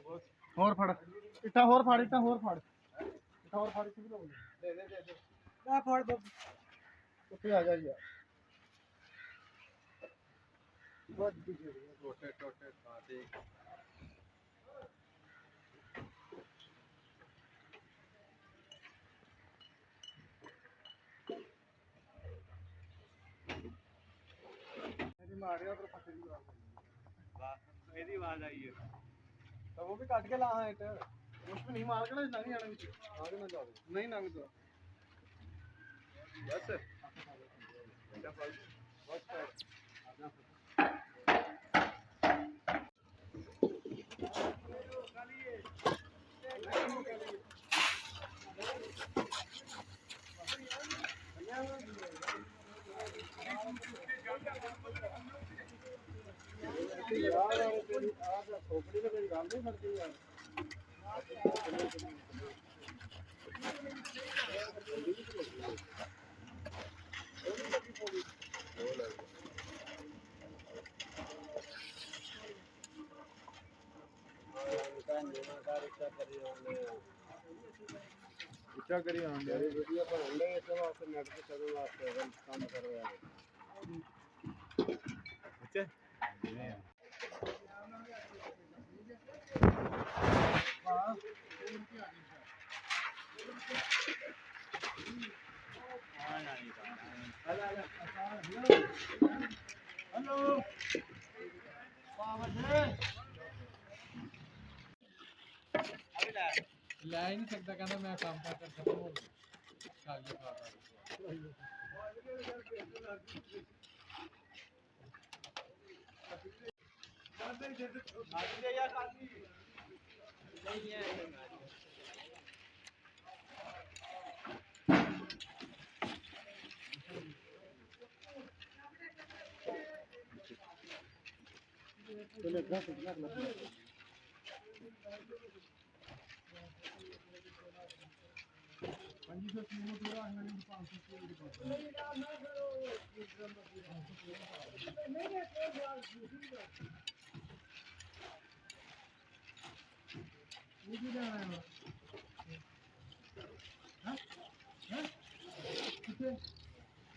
ਹੋਰ ਫੜ ਇੱਟਾਂ ਹੋਰ ਫੜ ਇੱਟਾਂ ਹੋਰ ਫੜ ਇੱਟਾਂ ਹੋਰ ਫੜ ਇੱਥੇ ਵੀ ਲਾਉਣੀ ਦੇ ਦੇ ਦੇ ਆ ਫੜ ਉੱਥੇ ਆ ਜਾ ਯਾਰ ਬਹੁਤ ਟੋਟੇ ਟੋਟੇ ਖਾਤੇ मार रहा तो पकड़ लिया वाह मेरी आवाज आई है तो वो भी काट के ला है इट उसमें नहीं मार के ना नहीं आने में आगे ना जाओ नहीं ना जाओ बस बेटा बस खोपड़ी तो मेरी गाल नहीं करती यार क्या करिए हम यार वीडियो पर हमने तो आपसे नेट पे चलने वास्ते काम कर रहे हैं अच्छा हां हेलो पावर दे ਲੈ ਹੀ ਨਹੀਂ ਸਕਦਾ ਕਹਿੰਦਾ ਮੈਂ ਕੰਮ ਕਰ ਸਕਦਾ ਹਾਂ ਖਾਲੀ ਖਾ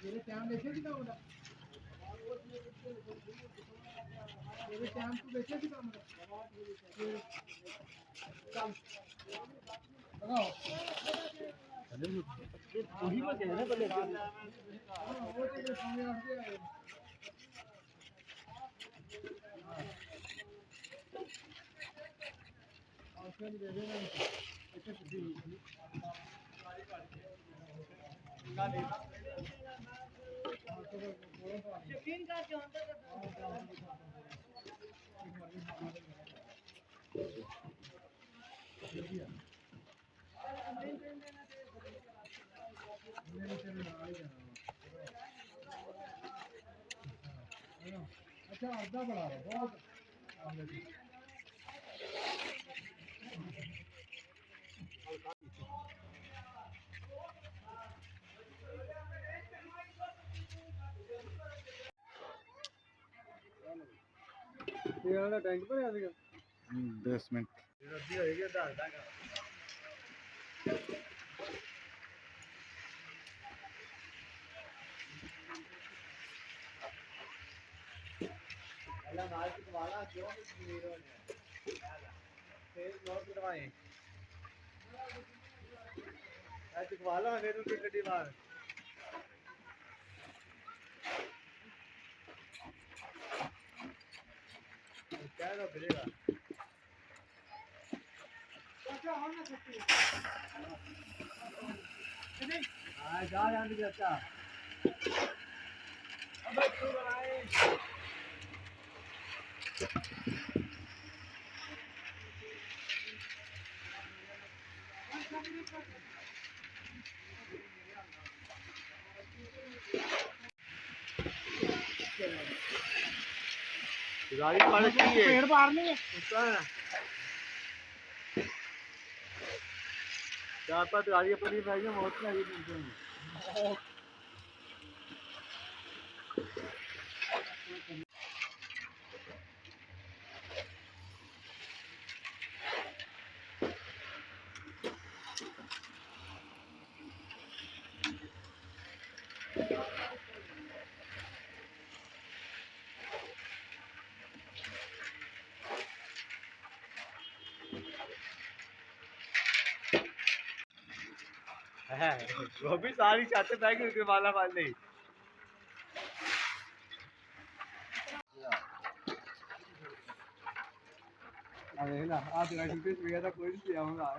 मेरे टाइम बेचे भी काम मेरे टाइम को बेचे भी काम लगाओ वही बात है ना पहले वो तेरे सामने आ गया और फिर दे देना इसे खुदी गाली यकीन कर जानता है अच्छा आधा बड़ा है बहुत ये टैंक पर आ गया 10 मिनट रद्दी होएगी दस दागा अल्लाह मार के वाला क्यों हीरो ने तेज नोट करवाए आज वाला है तो टिकट मार क्या ना भिड़ेगा अच्छा हम ना सकते नहीं आ जा यार अच्छा अब तू बनाए गाड़ी पड़ गई है पेड़ मारने है चार पांच गाड़ियां पड़ी भाई है मौत में आई है वो भी सारी छत बह गई उसके माला माल नहीं अरे ना आज राइट पे भी था कोई नहीं आऊंगा